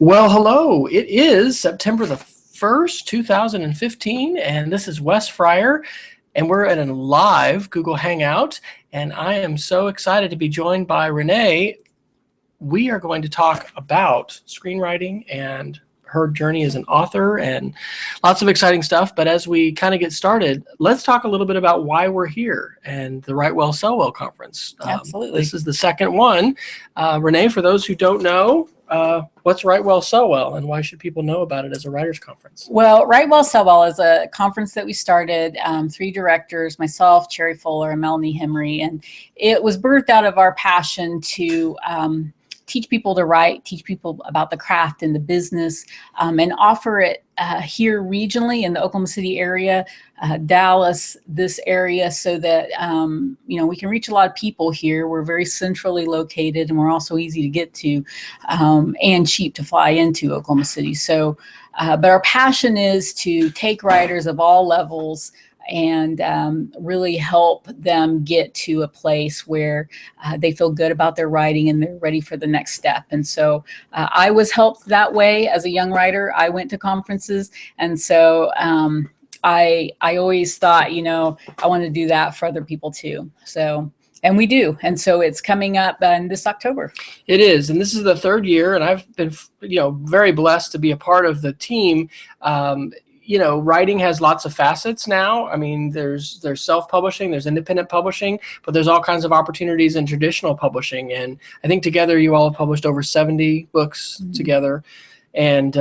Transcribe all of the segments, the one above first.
Well, hello. It is September the 1st, 2015, and this is Wes Fryer, and we're at a live Google Hangout, and I am so excited to be joined by Rene. We are going to talk about screenwriting and her journey as an author and lots of exciting stuff. But as we kind of get started, let's talk a little bit about why we're here and the Write Well, Sell Well conference. Absolutely. This is the second one. Rene, for those who don't know, what's Write Well, Sell Well, and why should people know about it as a writer's conference? Well, Write Well, Sell Well is a conference that we started, three directors, myself, Cherry Fuller, and Melanie Henry, and it was birthed out of our passion to teach people to write, teach people about the craft and the business, and offer it here regionally in the Oklahoma City area, Dallas, this area, so that we can reach a lot of people here. We're very centrally located, and we're also easy to get to, and cheap to fly into Oklahoma City. So, but our passion is to take writers of all levels and really help them get to a place where they feel good about their writing and they're ready for the next step. And so I was helped that way as a young writer. I went to conferences, and so I always thought, I want to do that for other people too. So, and we do. And so it's coming up in this October. It is. And this is the third year, and I've been, very blessed to be a part of the team. Writing has lots of facets now. I mean, there's self-publishing, there's independent publishing, but there's all kinds of opportunities in traditional publishing. And I think together you all have published over 70 books together. And,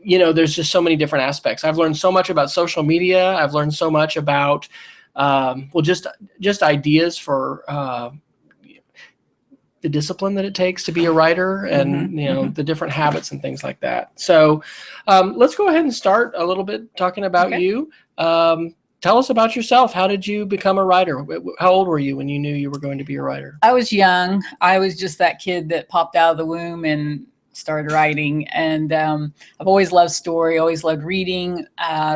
there's just so many different aspects. I've learned so much about social media. I've learned so much about, just ideas for, the discipline that it takes to be a writer and, the different habits and things like that. So let's go ahead and start a little bit talking about you. Tell us about yourself. How did you become a writer? How old were you when you knew you were going to be a writer? I was young. I was just that kid that popped out of the womb and started writing. And I've always loved story, always loved reading.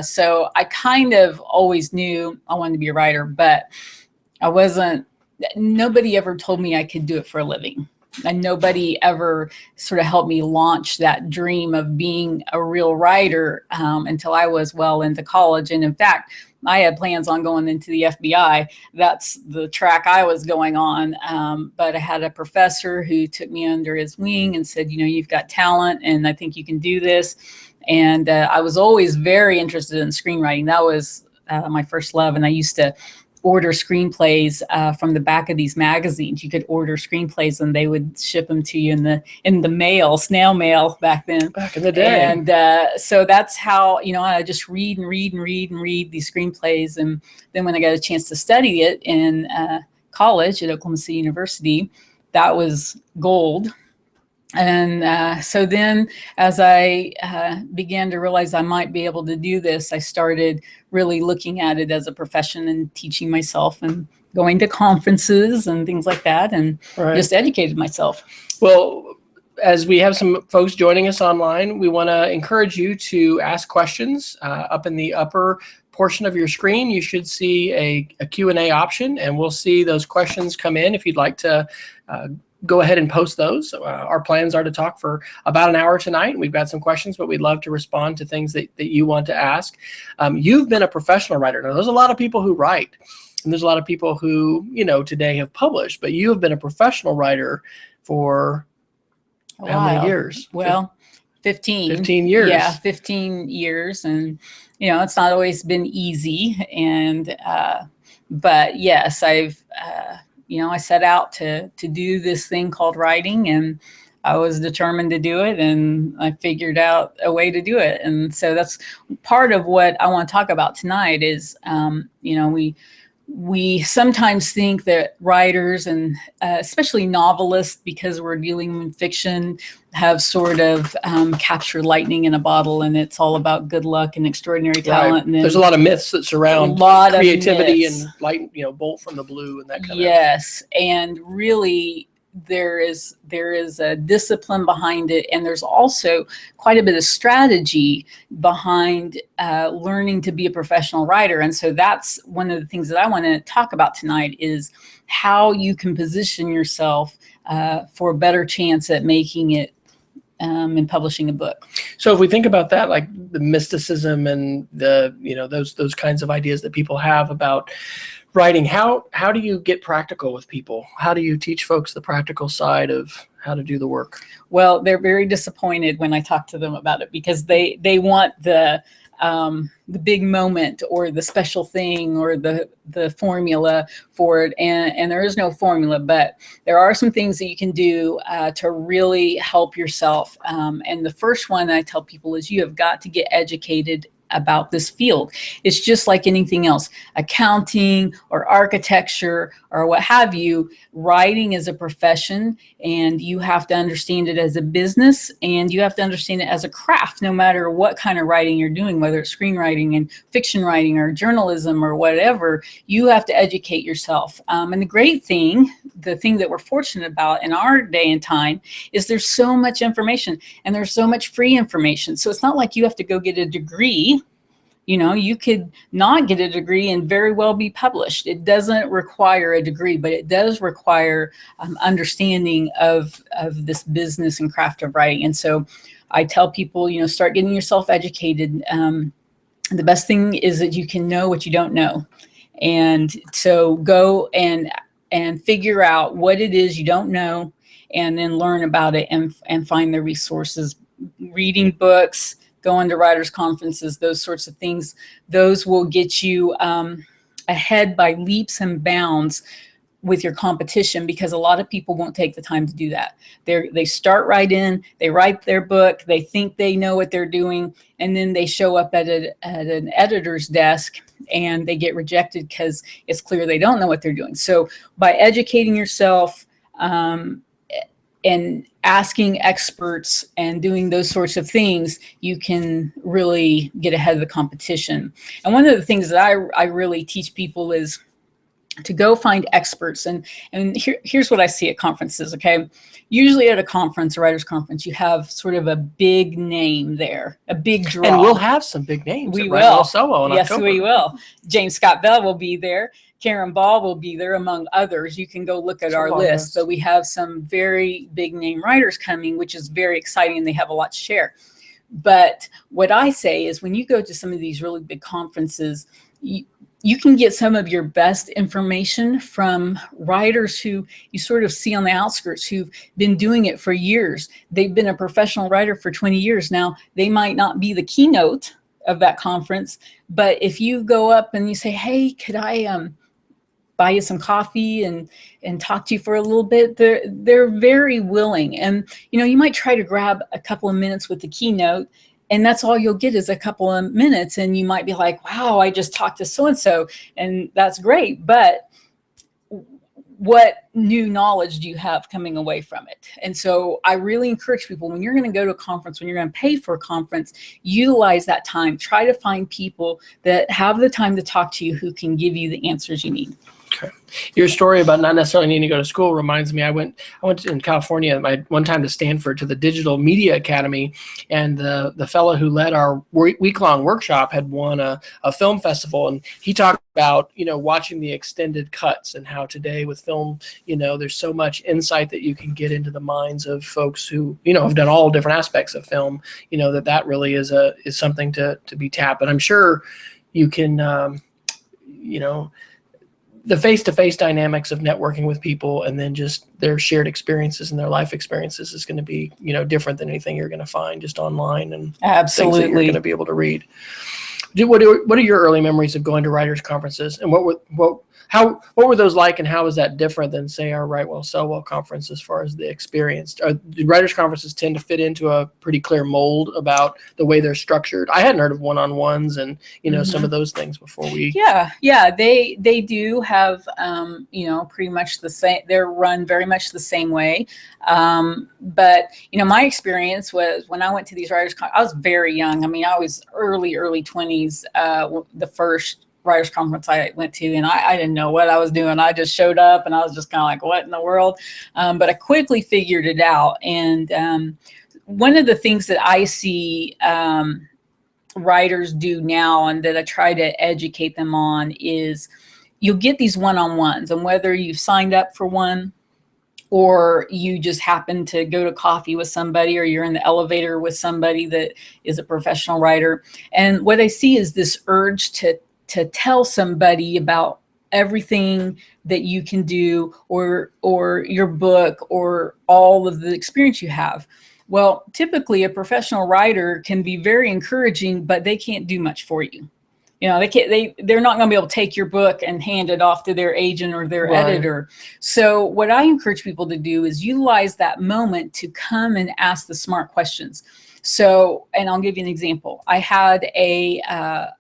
So I kind of always knew I wanted to be a writer, but nobody ever told me I could do it for a living. And nobody ever sort of helped me launch that dream of being a real writer until I was well into college. And in fact, I had plans on going into the FBI. That's the track I was going on. But I had a professor who took me under his wing and said, you've got talent and I think you can do this. And I was always very interested in screenwriting. That was my first love. And I used to order screenplays from the back of these magazines. You could order screenplays and they would ship them to you in the mail, snail mail back then. Back in the day. And so that's how, I just read these screenplays. And then when I got a chance to study it in college at Oklahoma City University, that was gold. And so then as I began to realize I might be able to do this, I started really looking at it as a profession and teaching myself and going to conferences and things like that, and just educated myself. Well, as we have some folks joining us online, we want to encourage you to ask questions. Up in the upper portion of your screen, you should see a Q&A option, and we'll see those questions come in if you'd like to go ahead and post those. Our plans are to talk for about an hour tonight. We've got some questions, but we'd love to respond to things that you want to ask. You've been a professional writer. Now, there's a lot of people who write, and there's a lot of people who, today have published, but you have been a professional writer for how many years? Well, 15. 15 years. Yeah, 15 years. And, it's not always been easy. And, but yes, I've, I set out to do this thing called writing, and I was determined to do it, and I figured out a way to do it. And so that's part of what I want to talk about tonight is, we sometimes think that writers and especially novelists, because we're dealing with fiction, have sort of captured lightning in a bottle, and it's all about good luck and extraordinary talent. Right. And then there's a lot of myths that surround creativity and light, bolt from the blue and that kind of. Yes, and really there is a discipline behind it, and there's also quite a bit of strategy behind learning to be a professional writer. And so that's one of the things that I want to talk about tonight is how you can position yourself for a better chance at making it in publishing a book. So if we think about that, like the mysticism and the, those kinds of ideas that people have about writing, how do you get practical with people? How do you teach folks the practical side of how to do the work? Well, they're very disappointed when I talk to them about it, because they want the big moment or the special thing or the formula for it, and there is no formula, but there are some things that you can do to really help yourself. And the first one I tell people is you have got to get educated about this field. It's just like anything else, accounting or architecture or what have you. Writing is a profession, and you have to understand it as a business, and you have to understand it as a craft, no matter what kind of writing you're doing, whether it's screenwriting and fiction writing or journalism or whatever. You have to educate yourself. And the great thing, the thing that we're fortunate about in our day and time, is there's so much information, and there's so much free information. So it's not like you have to go get a degree. You could not get a degree and very well be published. It doesn't require a degree, but it does require understanding of this business and craft of writing. And so I tell people, start getting yourself educated. The best thing is that you can know what you don't know. And so go and figure out what it is you don't know, and then learn about it and find the resources, reading books, going to writers' conferences, those sorts of things. Those will get you ahead by leaps and bounds with your competition, because a lot of people won't take the time to do that. They start right in, they write their book, they think they know what they're doing, and then they show up at an editor's desk and they get rejected because it's clear they don't know what they're doing. So by educating yourself, and asking experts and doing those sorts of things, you can really get ahead of the competition. And one of the things that I really teach people is to go find experts. And here's what I see at conferences, okay? Usually at a conference, a writer's conference, you have sort of a big name there, a big draw. And we'll have some big names. We will. So in yes, October. We will. James Scott Bell will be there. Karen Ball will be there, among others. You can go look at our list, but we have some very big name writers coming, which is very exciting, and they have a lot to share. But what I say is, when you go to some of these really big conferences, you can get some of your best information from writers who you sort of see on the outskirts, who've been doing it for years. They've been a professional writer for 20 years now. They might not be the keynote of that conference, but if you go up and you say, hey, could I buy you some coffee and talk to you for a little bit, they're very willing. And you might try to grab a couple of minutes with the keynote, and that's all you'll get is a couple of minutes, and you might be like, wow, I just talked to so-and-so, and that's great, but what new knowledge do you have coming away from it? And so I really encourage people, when you're going to go to a conference, when you're going to pay for a conference, utilize that time. Try to find people that have the time to talk to you, who can give you the answers you need. Okay. Your story about not necessarily needing to go to school reminds me, I went in California one time to Stanford to the Digital Media Academy, and the fellow who led our week-long workshop had won a film festival, and he talked about watching the extended cuts, and how today with film, there's so much insight that you can get into the minds of folks who have done all different aspects of film, that really is something to be tapped. And I'm sure you can the face-to-face dynamics of networking with people, and then just their shared experiences and their life experiences, is going to be, different than anything you're going to find just online, and absolutely things that you're going to be able to read. What are your early memories of going to writers' conferences, and what were those like, and how is that different than, say, our Write Well, Sell Well conference as far as the experience? Do writers' conferences tend to fit into a pretty clear mold about the way they're structured? I hadn't heard of one-on-ones and some of those things before we. Yeah, they do have pretty much the same. They're run very much the same way. But my experience was, when I went to these writers' I was very young. I mean, I was early 20s. The first writers' conference I went to, and I didn't know what I was doing. I just showed up, and I was just kind of like, what in the world? But I quickly figured it out. And one of the things that I see writers do now, and that I try to educate them on, is you'll get these one-on-ones, and whether you've signed up for one or you just happen to go to coffee with somebody, or you're in the elevator with somebody that is a professional writer. And what I see is this urge to tell somebody about everything that you can do, or your book, or all of the experience you have. Well, typically a professional writer can be very encouraging, but they can't do much for you. You know, they're not going to be able to take your book and hand it off to their agent or their editor. So what I encourage people to do is utilize that moment to come and ask the smart questions. So, and I'll give you an example. I had a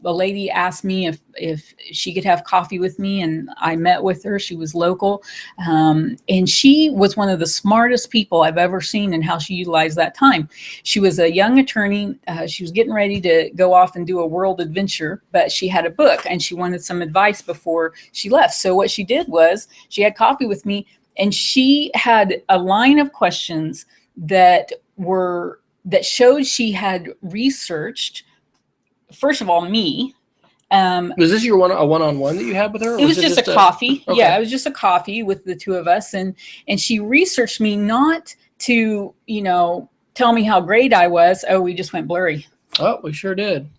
lady asked me if she could have coffee with me, and I met with her. She was local, and she was one of the smartest people I've ever seen in how she utilized that time. She was a young attorney. She was getting ready to go off and do a world adventure, but she had a book and she wanted some advice before she left. So what she did was she had coffee with me, and she had a line of questions that showed she had researched, first of all, me. Was this your one-on-one that you had with her? It was just a coffee. Okay. Yeah, it was just a coffee with the two of us. And she researched me not to, tell me how great I was. Oh, we just went blurry. Oh, we sure did.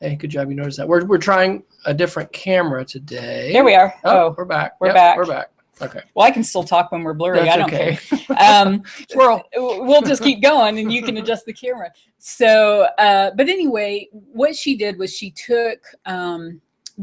Hey, good job. You noticed that. We're trying a different camera today. There we are. Oh, we're back. We're back. We're back. Okay. Well, I can still talk when we're blurry. That's I don't care. We'll just keep going, and you can adjust the camera. So, but anyway, what she did was she took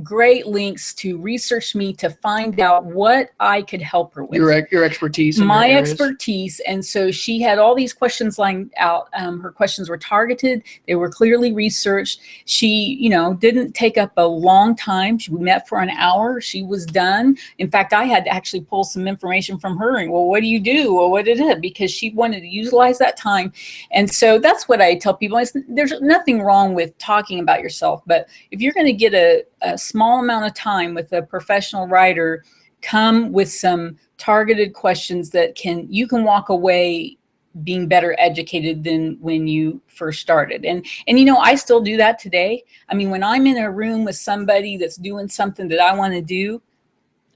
great links to research me to find out what I could help her with. Your expertise. My expertise. And so she had all these questions lined out. Her questions were targeted. They were clearly researched. She, didn't take up a long time. We met for an hour. She was done. In fact, I had to actually pull some information from her. And, well, what do you do? Well, what did it? Because she wanted to utilize that time. And so that's what I tell people. There's nothing wrong with talking about yourself. But if you're going to get a small amount of time with a professional writer, come with some targeted questions that you can walk away being better educated than when you first started. And I still do that today. I mean, when I'm in a room with somebody that's doing something that I want to do,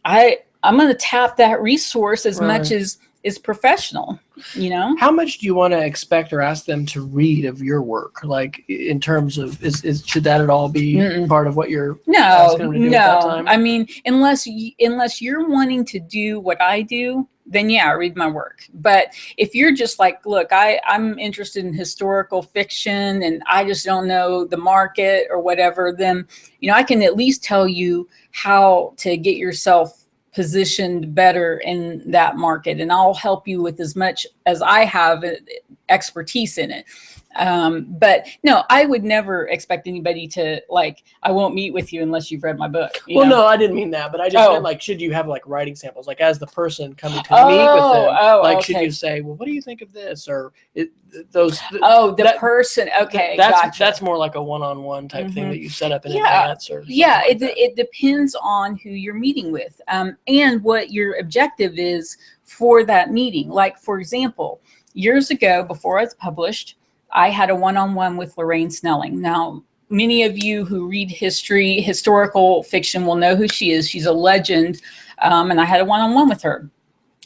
I'm going to tap that resource as much as is professional. How much do you want to expect or ask them to read of your work? Like, in terms of, should that at all be part of what you're asking them to do at that time? I mean, unless you're wanting to do what I do, then yeah, read my work. But if you're just like, look, I'm interested in historical fiction and I just don't know the market or whatever, then I can at least tell you how to get yourself positioned better in that market, and I'll help you with as much as I have expertise in it. But no, I would never expect anybody to, like, I won't meet with you unless you've read my book. Well, no, I didn't mean that, but I just meant, like, should you have, like, writing samples, like, as the person coming to meet with them, like, should you say, well, what do you think of this? Or person. Okay. That's more like a one-on-one type thing that you set up in advance. Or it depends on who you're meeting with, and what your objective is for that meeting. Like, for example, years ago, before I was published, I had a one-on-one with Lorraine Snelling. Now, many of you who read historical fiction will know who she is. She's a legend. And I had a one-on-one with her.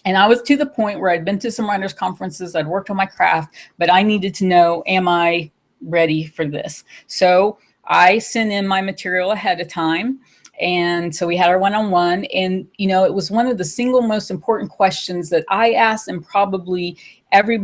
And I was to the point where I'd been to some writers' conferences, I'd worked on my craft, but I needed to know, am I ready for this? So I sent in my material ahead of time. And so we had our one-on-one, and, it was one of the single most important questions that I asked, and probably every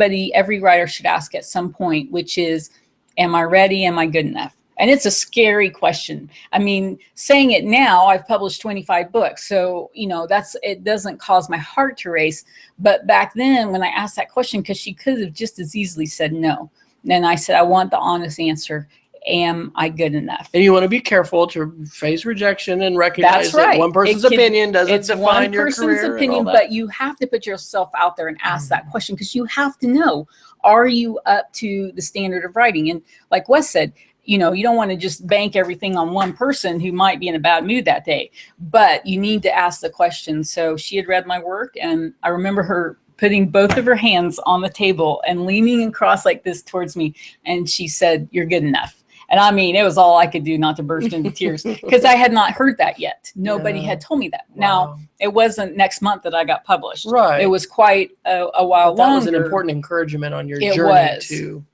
writer should ask at some point, which is, am I ready? Am I good enough? And it's a scary question. I mean, saying it now, I've published 25 books. So, it doesn't cause my heart to race. But back then, when I asked that question, because she could have just as easily said no. And I said, I want the honest answer. Am I good enough? And you want to be careful to face rejection and recognize that one person's opinion doesn't define your career. It's one person's opinion, but you have to put yourself out there and ask that question, because you have to know, are you up to the standard of writing? And like Wes said, you don't want to just bank everything on one person who might be in a bad mood that day, but you need to ask the question. So she had read my work, and I remember her putting both of her hands on the table and leaning across like this towards me. And she said, you're good enough. And I mean, it was all I could do not to burst into tears because I had not heard that yet. Nobody had told me that. Wow. Now, it wasn't next month that I got published. Right. It was quite a while That longer. was an important encouragement on your It journey was. to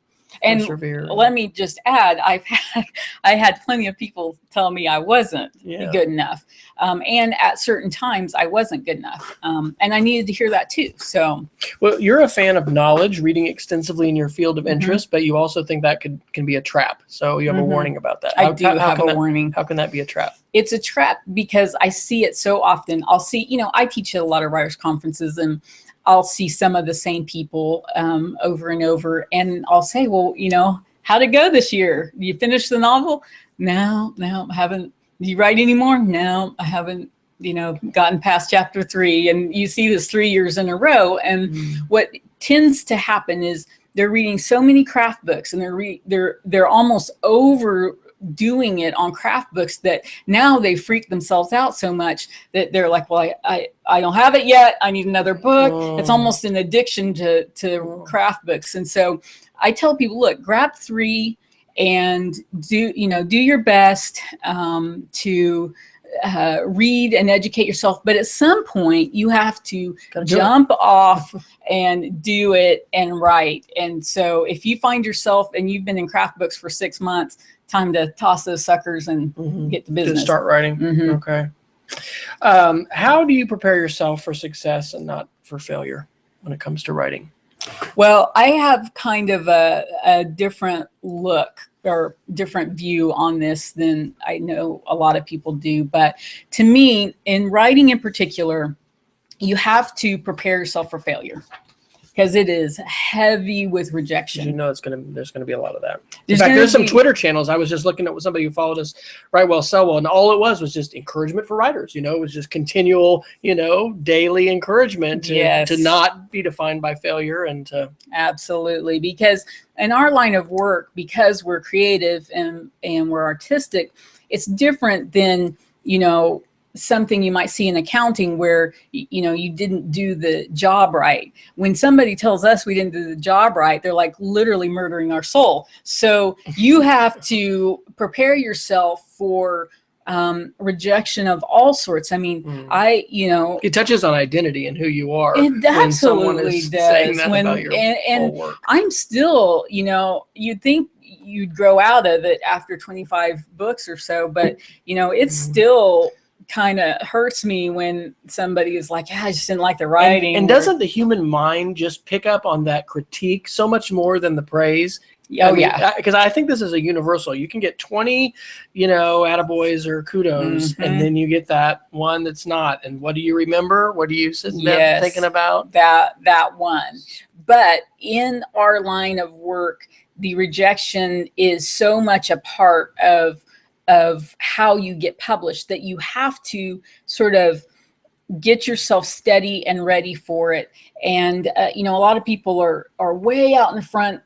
And persevere. let me just add, I had plenty of people tell me I wasn't good enough. And at certain times I wasn't good enough. And I needed to hear that too. So, well, you're a fan of knowledge, reading extensively in your field of interest, but you also think that can be a trap. So you have a warning about that. I do have a warning. How can that be a trap? It's a trap because I see it so often. I'll see, I teach at a lot of writers' conferences, and I'll see some of the same people over and over, and I'll say, well, how'd it go this year? You finished the novel? No, I haven't. Do you write anymore? No, I haven't, gotten past chapter 3. And you see this 3 years in a row. And what tends to happen is they're reading so many craft books, and they're almost overdoing it on craft books that now they freak themselves out so much that they're like, well, I don't have it yet. I need another book. It's almost an addiction to craft books. And so I tell people, look, grab 3 and do your best to read and educate yourself. But at some point you have to jump off and do it and write. And so if you find yourself and you've been in craft books for 6 months, time to toss those suckers and get to business. Just start writing. Okay. How do you prepare yourself for success and not for failure when it comes to writing? Well, I have kind of a different look or different view on this than I know a lot of people do. But to me, in writing in particular, you have to prepare yourself for failure, because it is heavy with rejection. There's going to be a lot of that. In fact, there's some Twitter channels. I was just looking at somebody who followed us, Write Well, Sell Well, and all it was just encouragement for writers. It was just continual, daily encouragement to not be defined by failure and to. Absolutely. Because in our line of work, because we're creative and we're artistic, it's different than, something you might see in accounting where, you didn't do the job right. When somebody tells us we didn't do the job right, they're like literally murdering our soul. So you have to prepare yourself for rejection of all sorts. I mean, it touches on identity and who you are. It absolutely does. Saying that about your and whole work. I'm still, you'd think you'd grow out of it after 25 books or so, but it's still kind of hurts me when somebody is like, I just didn't like the writing. And doesn't the human mind just pick up on that critique so much more than the praise? Because I think this is a universal. You can get 20, attaboys or kudos, and then you get that one that's not. And what do you remember? What do you sit there thinking about? That one. But in our line of work, the rejection is so much a part of how you get published that you have to sort of get yourself steady and ready for it. And, a lot of people are way out in the front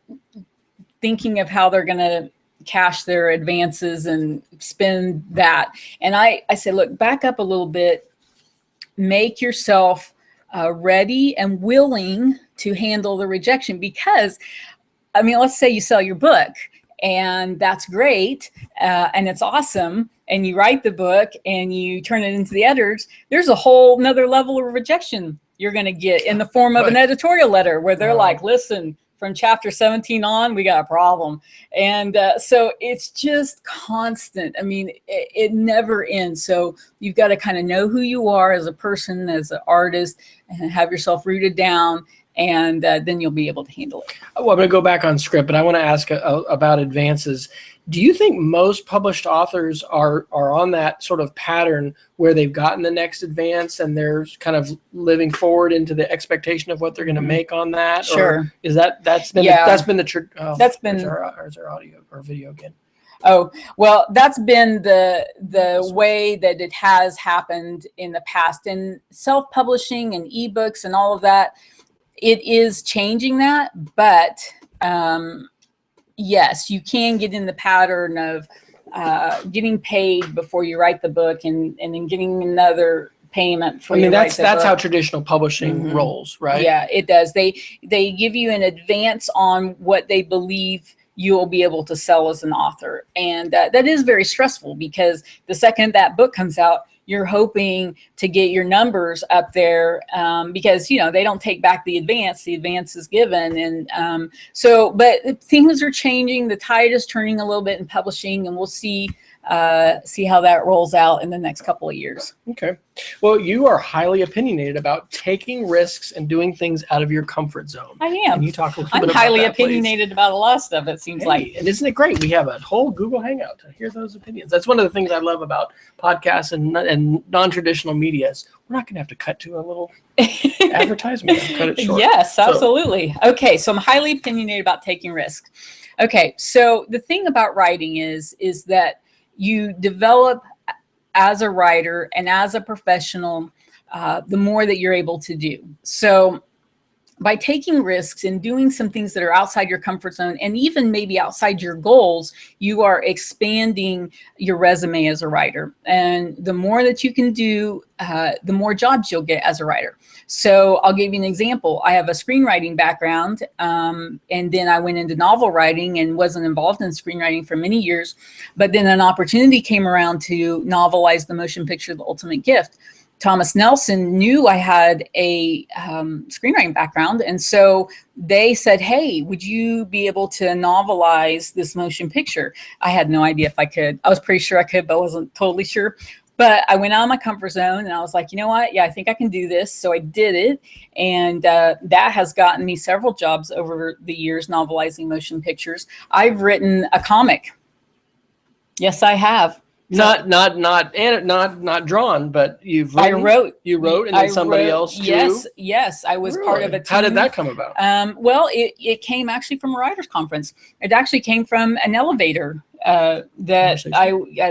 thinking of how they're going to cash their advances and spend that. And I say, look, back up a little bit, make yourself ready and willing to handle the rejection. Because, let's say you sell your book, and that's great, and it's awesome, and you write the book and you turn it into the editors. There's a whole nother level of rejection you're going to get in the form of an editorial letter where they're like, listen, from chapter 17 on, we got a problem. And so it's just constant. It never ends. So you've got to kind of know who you are as a person, as an artist, and have yourself rooted down. And then you'll be able to handle it. Well, I'm going to go back on script, but I want to ask about advances. Do you think most published authors are on that sort of pattern where they've gotten the next advance and they're kind of living forward into the expectation of what they're going to make on that? Sure. Or is that's been our audio or video again? Oh, well, that's been the way that it has happened in the past. And self-publishing and ebooks and all of that, it is changing that, but yes, you can get in the pattern of getting paid before you write the book and then getting another payment for that's how traditional publishing rolls, right? Yeah, it does. They give you an advance on what they believe you will be able to sell as an author. And that is very stressful, because the second that book comes out, you're hoping to get your numbers up there, because, you know, they don't take back the advance is given. And but things are changing. The tide is turning a little bit in publishing, and we'll see how that rolls out in the next couple of years. Okay. Well, you are highly opinionated about taking risks and doing things out of your comfort zone. I am. Can you talk a little I'm bit about highly that, opinionated about a lot of stuff, it seems like. And isn't it great? We have a whole Google Hangout to hear those opinions. That's one of the things I love about podcasts and non-traditional media is we're not going to have to cut to a little advertisement. Cut it short. Yes, absolutely. Okay, so I'm highly opinionated about taking risks. Okay, so the thing about writing is that you develop as a writer and as a professional, the more that you're able to do. So by taking risks and doing some things that are outside your comfort zone and even maybe outside your goals, you are expanding your resume as a writer. And the more that you can do, the more jobs you'll get as a writer. So I'll give you an example. I have a screenwriting background, and then I went into novel writing and wasn't involved in screenwriting for many years. But then an opportunity came around to novelize the motion picture, The Ultimate Gift. Thomas Nelson knew I had a screenwriting background. And so they said, hey, would you be able to novelize this motion picture? I had no idea if I could. I was pretty sure I could, but I wasn't totally sure. But I went out of my comfort zone and I was like, you know what? Yeah, I think I can do this. So I did it. And that has gotten me several jobs over the years, novelizing motion pictures. I've written a comic. Yes, I have. Not drawn, but you've written. You wrote, and then somebody else drew. Yes, I was part of a team. How did that come about? Well, it came actually from a writers' conference. It actually came from an elevator an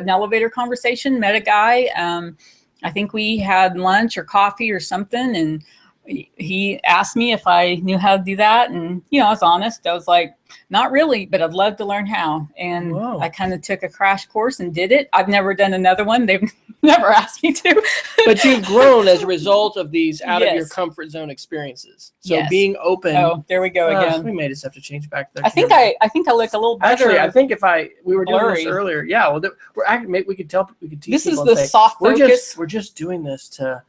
elevator conversation. Met a guy. I think we had lunch or coffee or something, and he asked me if I knew how to do that. And, you know, I was honest. I was like, not really, but I'd love to learn how. And Whoa. I kind of took a crash course and did it. I've never done another one. They've never asked me to. But you've grown as a result of these out of Yes. your comfort zone experiences. So Yes. being open. Oh, there we go again. We may just have to change back there. I think I look a little better. Actually, I think we were doing blurry. this earlier. Yeah, well, maybe we could teach This is people the and say, soft focus. We're just doing this to,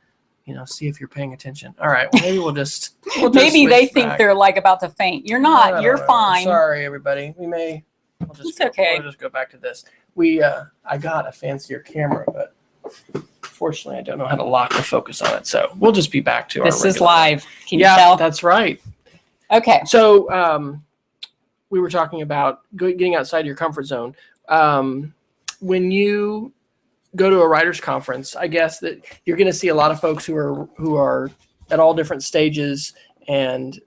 you know, see if you're paying attention. All right, well, maybe we'll just Maybe they switch think back. they're like about to faint. You're not. No, You're fine. Sorry, everybody. It's okay. We'll just go back to this. I got a fancier camera, but fortunately, I don't know how to lock the focus on it. So we'll just be back to our This is regular- live. Can you Yeah, tell? that's right. Okay. So we were talking about getting outside your comfort zone. When you go to a writers conference, I guess that you're going to see a lot of folks who are at all different stages, and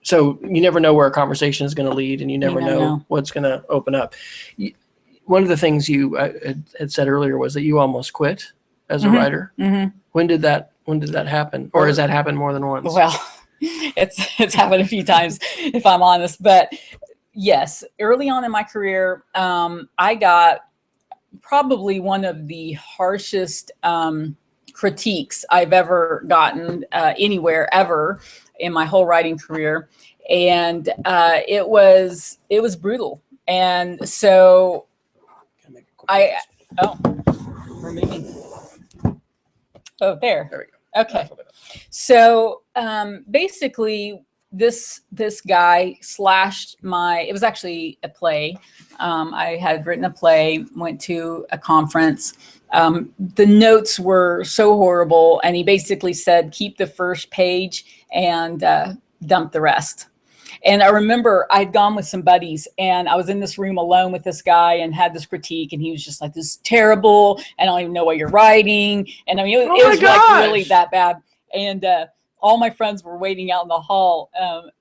so you never know where a conversation is going to lead, and you never know what's going to open up. One of the things you had said earlier was that you almost quit as a writer. Mm-hmm. When did that happen, or has that happened more than once? Well, it's happened a few times, if I'm honest. But yes, early on in my career, I got probably one of the harshest critiques I've ever gotten anywhere ever in my whole writing career, and it was brutal. And so we're moving. Oh, there we go. Okay. So basically, this guy slashed it was actually a play. I had written a play, went to a conference. The notes were so horrible, and he basically said, keep the first page and dump the rest. And I remember I'd gone with some buddies, and I was in this room alone with this guy and had this critique, and he was just like, this is terrible, and I don't even know what you're writing. And I mean, it was like really that bad. And all my friends were waiting out in the hall,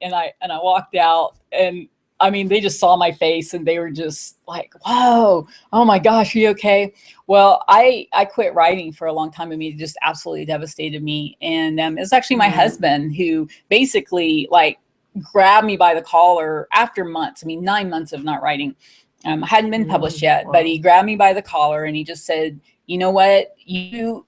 and I walked out, and I mean, they just saw my face, and they were just like, whoa, oh my gosh, are you okay? Well, I quit writing for a long time. I mean, it just absolutely devastated me. And it was actually my husband who basically like grabbed me by the collar after months. I mean, 9 months of not writing. I hadn't been published yet, but he grabbed me by the collar and he just said, you know what,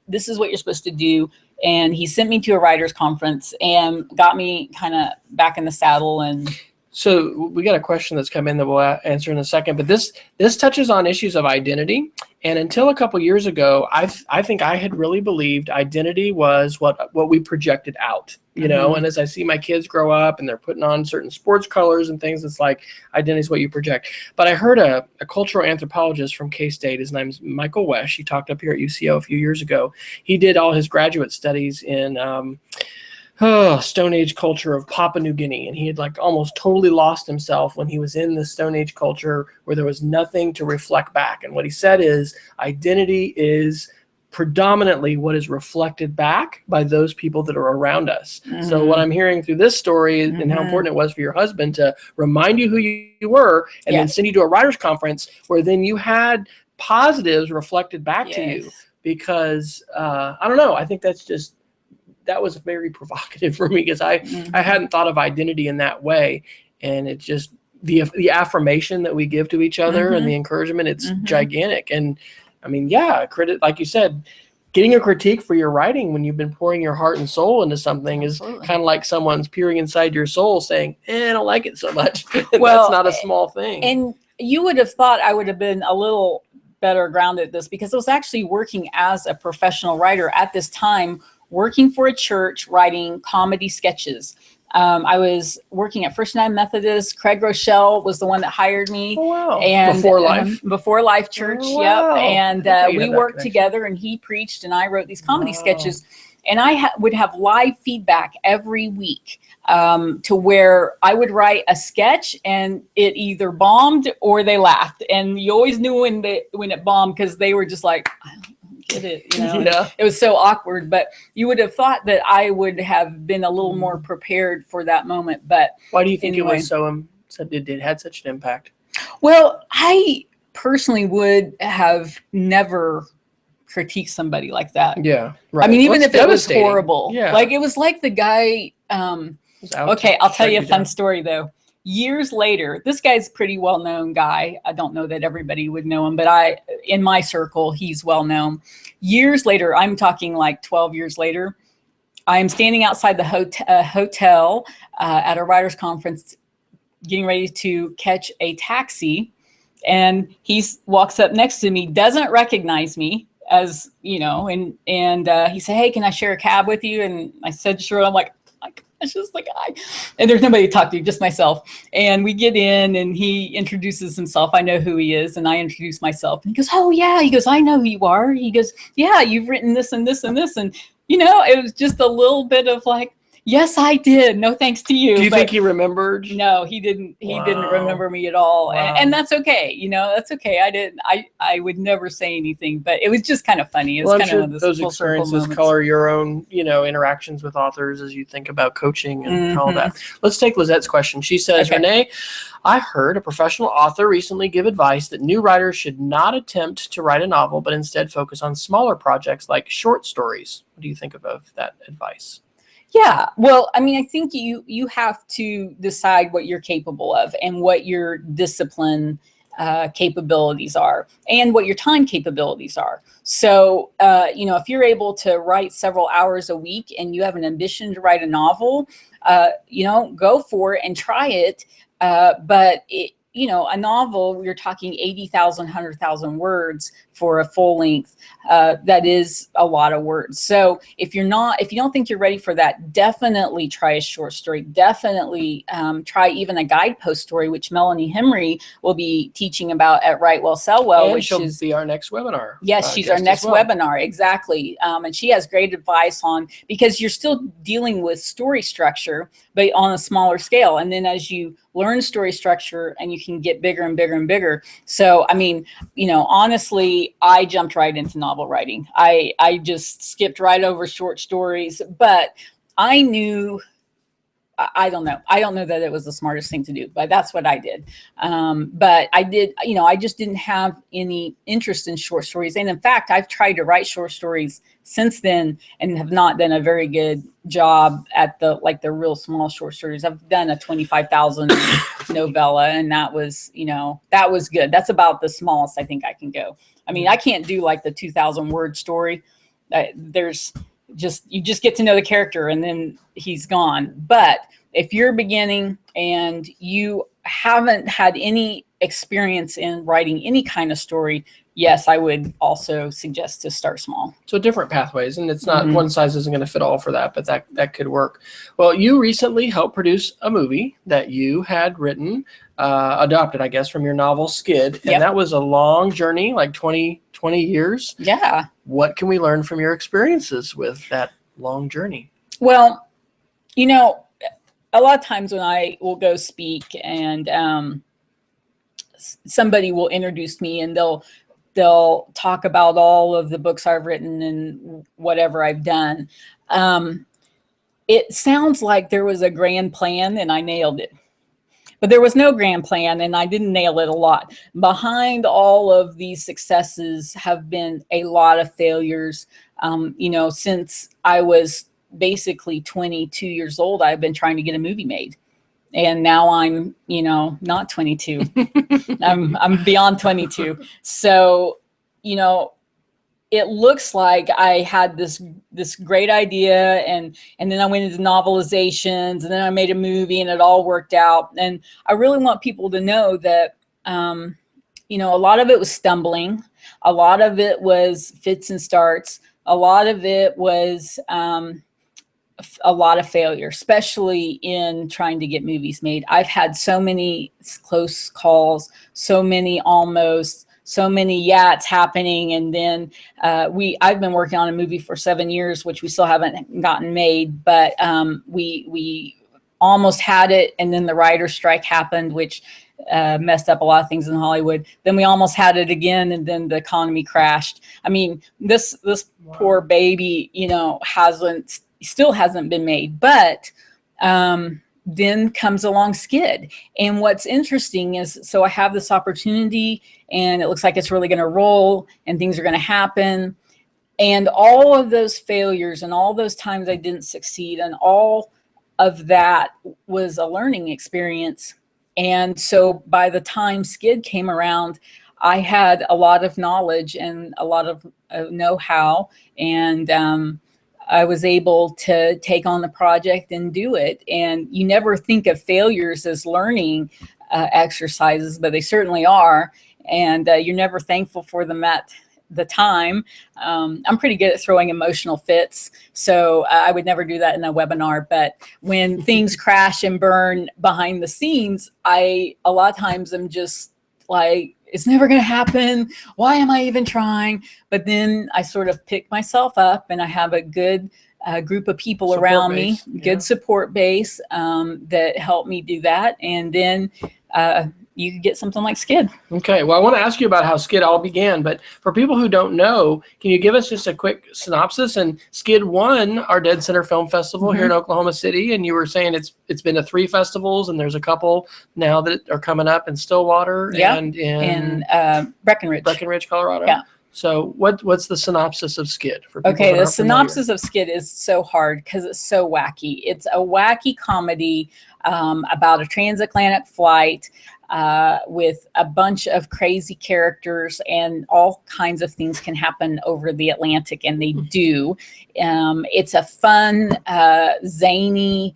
this is what you're supposed to do. And he sent me to a writers conference and got me kind of back in the saddle. And So we got a question that's come in that we'll answer in a second, but this touches on issues of identity. And until a couple years ago, I think I had really believed identity was what we projected out, you know. And as I see my kids grow up and they're putting on certain sports colors and things, it's like identity is what you project. But I heard a cultural anthropologist from K-State. His name's Michael Wesch. He talked up here at UCO a few years ago. He did all his graduate studies in Stone Age culture of Papua New Guinea, and he had like almost totally lost himself when he was in the Stone Age culture where there was nothing to reflect back. And what he said is identity is predominantly what is reflected back by those people that are around us. So what I'm hearing through this story and how important it was for your husband to remind you who you were and then send you to a writer's conference where then you had positives reflected back to you, because I don't know, I think that was very provocative for me, because I hadn't thought of identity in that way. And it just, the affirmation that we give to each other and the encouragement, it's gigantic. And I mean, like you said, getting a critique for your writing when you've been pouring your heart and soul into something is kind of like someone's peering inside your soul saying, I don't like it so much. Well, that's not a small thing. And you would have thought I would have been a little better grounded at this, because I was actually working as a professional writer at this time, working for a church, writing comedy sketches. I was working at First United Methodist. Craig Rochelle was the one that hired me. Oh, wow. And Before Life Church. Oh, wow. Yep. And we worked together, and he preached and I wrote these comedy sketches. And I would have live feedback every week, to where I would write a sketch and it either bombed or they laughed. And you always knew when it bombed, because they were just like, get it, you know. It was so awkward. But you would have thought that I would have been a little more prepared for that moment. But why do you think it was it had such an impact? Well, I personally would have never critique somebody like that. Yeah, right. I mean, even if it was horrible. Yeah. Like, it was like the guy, okay, I'll tell you a fun story though. Years later, this guy's a pretty well-known guy. I don't know that everybody would know him, but in my circle, he's well-known. Years later, I'm talking like 12 years later, I'm standing outside the hotel at a writer's conference, getting ready to catch a taxi. And he walks up next to me, doesn't recognize me, as you know, and he said, "Hey, can I share a cab with you?" And I said, "Sure." I'm like, it's just the guy, and there's nobody to talk to, just myself. And we get in, and he introduces himself. I know who he is, and I introduce myself. And he goes, "Oh yeah," he goes, "I know who you are." He goes, "Yeah, you've written this and this and this," and you know, it was just a little bit of like, yes, I did. No thanks to you. Do you think he remembered? No, he didn't. He didn't remember me at all. Wow. And that's okay. You know, that's okay. I would never say anything, but it was just kind of funny. It was kind of one of those experiences color your own, you know, interactions with authors as you think about coaching and all that. Let's take Lizette's question. She says, Rene, I heard a professional author recently give advice that new writers should not attempt to write a novel, but instead focus on smaller projects like short stories. What do you think of that advice? Yeah, well, I mean, I think you have to decide what you're capable of and what your discipline capabilities are and what your time capabilities are. So, you know, if you're able to write several hours a week and you have an ambition to write a novel, you know, go for it and try it. But you know, a novel, you're talking 80,000, 100,000 words for a full length. That is a lot of words. So if you don't think you're ready for that, definitely try a short story. Definitely try even a guidepost story, which Melanie Henry will be teaching about at Write Well, Sell Well. And she'll be our next webinar. Yes, she's our next webinar. Exactly. And she has great advice on, because you're still dealing with story structure, but on a smaller scale. And then as you learn story structure, and you can get bigger and bigger and bigger. So, I mean, you know, honestly, I jumped right into novel writing. I just skipped right over short stories, but I knew, I don't know that it was the smartest thing to do, but that's what I did. But I did, you know, I just didn't have any interest in short stories. And in fact, I've tried to write short stories since then and have not done a very good job at the real small short stories. I've done a 25,000 novella, and that was, you know, that was good. That's about the smallest I think I can go. I mean, I can't do like the 2,000 word story. You just get to know the character and then he's gone. But if you're beginning and you haven't had any experience in writing any kind of story, yes, I would also suggest to start small. So different pathways, and it's not one size isn't going to fit all for that, but that could work. Well, you recently helped produce a movie that you had written, adopted, I guess, from your novel Skid, and that was a long journey, like 20 years. Yeah. What can we learn from your experiences with that long journey? Well, you know, a lot of times when I will go speak and somebody will introduce me and they'll talk about all of the books I've written and whatever I've done. It sounds like there was a grand plan and I nailed it. But there was no grand plan and I didn't nail it a lot. Behind all of these successes have been a lot of failures. You know, since I was basically 22 years old, I've been trying to get a movie made. And now I'm, you know, not 22. I'm beyond 22. So, you know, it looks like I had this great idea and then I went into novelizations and then I made a movie and it all worked out. And I really want people to know that, you know, a lot of it was stumbling. A lot of it was fits and starts. A lot of it was a lot of failure, especially in trying to get movies made. I've had so many close calls, so many almost, so many it's happening. And then I've been working on a movie for 7 years, which we still haven't gotten made, but we almost had it. And then the writer's strike happened, which messed up a lot of things in Hollywood. Then we almost had it again. And then the economy crashed. I mean, this poor baby, you know, still hasn't been made, but then comes along Skid. And what's interesting is, so I have this opportunity and it looks like it's really going to roll and things are going to happen. And all of those failures and all those times I didn't succeed and all of that was a learning experience. And so by the time Skid came around, I had a lot of knowledge and a lot of know-how, and I was able to take on the project and do it. And you never think of failures as learning exercises, but they certainly are. And you're never thankful for them at the time. I'm pretty good at throwing emotional fits, so I would never do that in a webinar. But when things crash and burn behind the scenes, a lot of times I'm just like, it's never going to happen. Why am I even trying? But then I sort of pick myself up and I have a good group of people around me, good support base that help me do that. And then you could get something like Skid. Okay. Well, I want to ask you about how Skid all began, but for people who don't know, can you give us just a quick synopsis? And Skid won our Dead Center Film Festival here in Oklahoma City, and you were saying it's been to 3 festivals, and there's a couple now that are coming up in Stillwater and in Breckenridge, Colorado. Yeah. So what's the synopsis of Skid for people? Okay, the synopsis of Skid is so hard because it's so wacky. It's a wacky comedy about a transatlantic flight with a bunch of crazy characters, and all kinds of things can happen over the Atlantic, and they do. It's a fun, zany,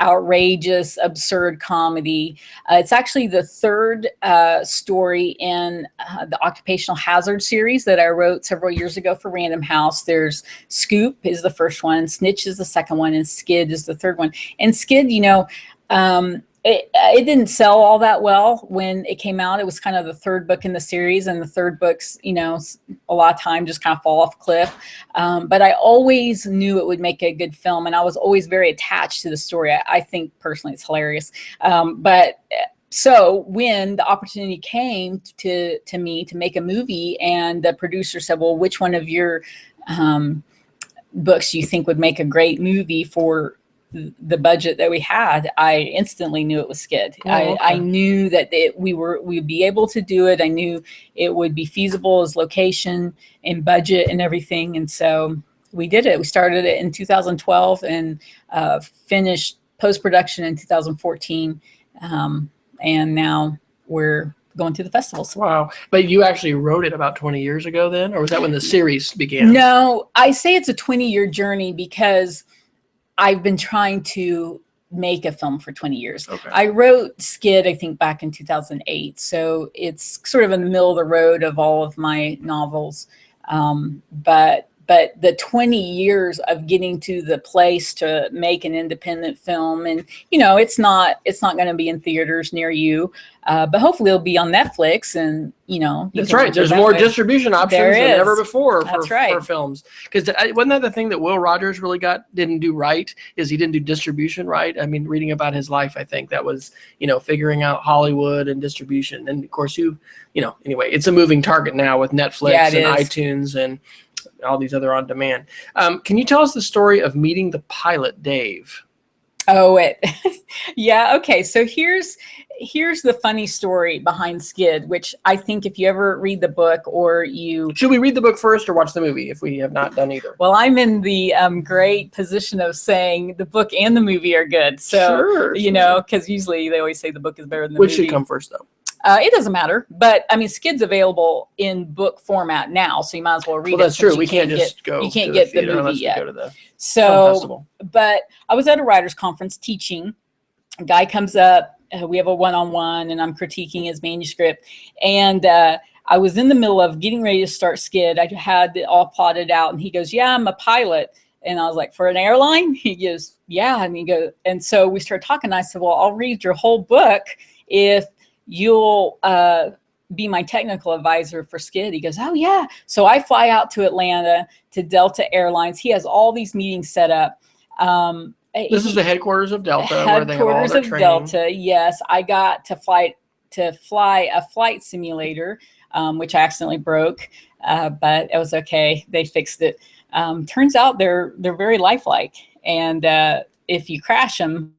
outrageous, absurd comedy. It's actually the third story in the occupational hazard series that I wrote several years ago for Random House. There's Scoop is the first one, Snitch is the second one, and Skid is the third one. And Skid, you know, it didn't sell all that well when it came out. It was kind of the third book in the series, and the third books, you know, a lot of time just kind of fall off a cliff. But I always knew it would make a good film, and I was always very attached to the story. I think personally it's hilarious. So when the opportunity came to me to make a movie, and the producer said, well, which one of your books do you think would make a great movie for the budget that we had, I instantly knew it was Skid. I knew that we'd be able to do it. I knew it would be feasible as location and budget and everything. And so we did it. We started it in 2012 and finished post-production in 2014. And now we're going to the festivals. Wow. But you actually wrote it about 20 years ago then? Or was that when the series began? No, I say it's a 20-year journey because I've been trying to make a film for 20 years. Okay. I wrote Skid, I think, back in 2008. So it's sort of in the middle of the road of all of my novels. But the 20 years of getting to the place to make an independent film, and it's not going to be in theaters near you, but hopefully it'll be on Netflix, and that's right. There's more distribution options than ever before for films. Because wasn't that the thing that Will Rogers really didn't do right? Is he didn't do distribution right? I mean, reading about his life, I think that was figuring out Hollywood and distribution, and of course anyway, it's a moving target now with Netflix and iTunes and all these other on demand. Can you tell us the story of meeting the pilot, Dave? Oh, yeah. Okay. So here's the funny story behind Skid, which I think if you ever read the book should we read the book first or watch the movie if we have not done either? Well, I'm in the great position of saying the book and the movie are good. So, because usually they always say the book is better than the movie. Which should come first though? It doesn't matter, but I mean, Skid's available in book format now, so you might as well read it. Well, that's true. We can't just go. You can't get the movie yet. Go to the film festival. But I was at a writers' conference teaching. A guy comes up. We have a one-on-one, and I'm critiquing his manuscript. And I was in the middle of getting ready to start Skid. I had it all plotted out, and he goes, "Yeah, I'm a pilot." And I was like, "For an airline?" He goes, "Yeah." And he goes, and so we started talking. I said, "Well, I'll read your whole book if you'll be my technical advisor for Skid." He goes, "Oh yeah." So I fly out to Atlanta to Delta Airlines. He has all these meetings set up. This is the headquarters of Delta, where they have all their training. Delta, yes. I got to fly a flight simulator, which I accidentally broke, but it was okay. They fixed it. Turns out they're very lifelike, and if you crash them,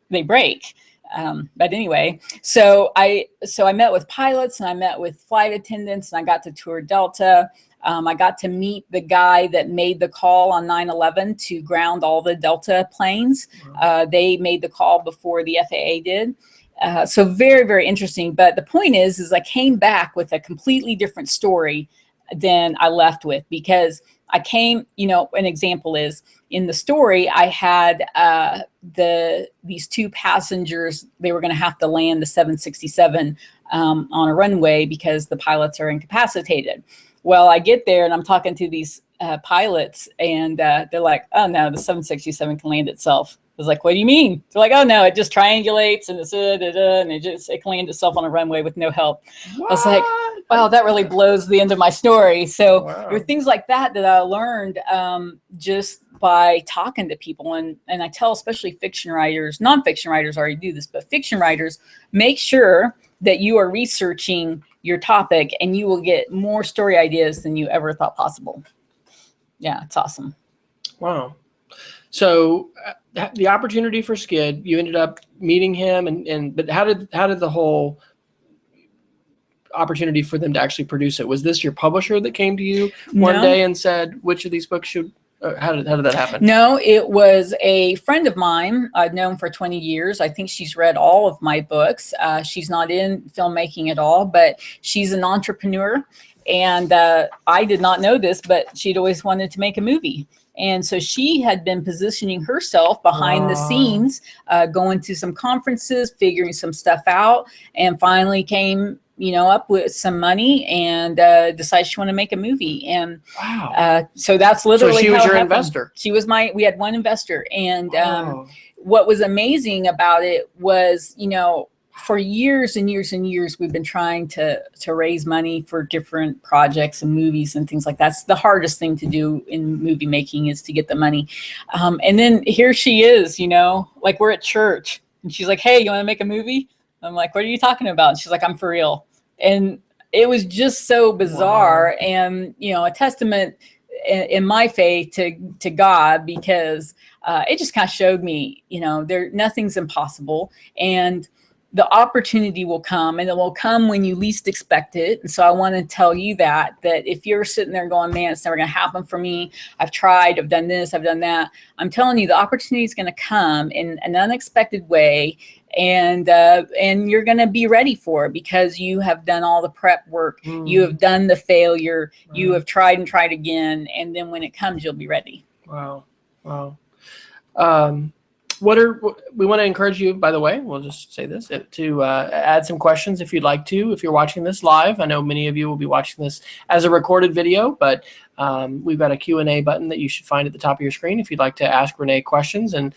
they break. But anyway, so I met with pilots and I met with flight attendants, and I got to tour Delta. I got to meet the guy that made the call on 9/11 to ground all the Delta planes. They made the call before the FAA did. So very, very interesting. But the point is I came back with a completely different story than I left with, because I came, an example is in the story, I had these two passengers. They were going to have to land the 767 on a runway because the pilots are incapacitated. Well, I get there and I'm talking to these pilots, and they're like, "Oh no, the 767 can land itself." I was like, "What do you mean?" They're like, "Oh no, it just triangulates and and it can land itself on a runway with no help." What? I was like, wow, that really blows the end of my story. So there were things like that I learned just by talking to people. And I tell especially fiction writers, nonfiction writers already do this, but fiction writers, make sure that you are researching your topic, and you will get more story ideas than you ever thought possible. Yeah, it's awesome. Wow. So the opportunity for Skid, you ended up meeting him, but how did the whole opportunity for them to actually produce it? Was this your publisher that came to you one day and said, which of these books should, how did that happen? No, it was a friend of mine I've known for 20 years. I think she's read all of my books. She's not in filmmaking at all, but she's an entrepreneur. And I did not know this, but she'd always wanted to make a movie. And so she had been positioning herself behind the scenes, going to some conferences, figuring some stuff out, and finally came up with some money and decided she wanted to make a movie. And so that's literally so she was your investor. She was we had one investor. And what was amazing about it was, for years and years and years, we've been trying to raise money for different projects and movies and things like that. That's the hardest thing to do in movie making, is to get the money. And then here she is, like we're at church, and she's like, "Hey, you want to make a movie?" I'm like, "What are you talking about?" And she's like, "I'm for real." And it was just so bizarre, and a testament in my faith to God, because it just kind of showed me, nothing's impossible, and the opportunity will come, and it will come when you least expect it. And so I want to tell you that if you're sitting there going, "Man, it's never going to happen for me. I've tried, I've done this, I've done that." I'm telling you, the opportunity is going to come in an unexpected way. And you're going to be ready for it, because you have done all the prep work. You have done the failure. You have tried and tried again. And then when it comes, you'll be ready. Wow. we want to encourage you, by the way, we'll just say this, to add some questions if you'd like to, if you're watching this live. I know many of you will be watching this as a recorded video, but we've got a Q&A button that you should find at the top of your screen if you'd like to ask Rene questions. And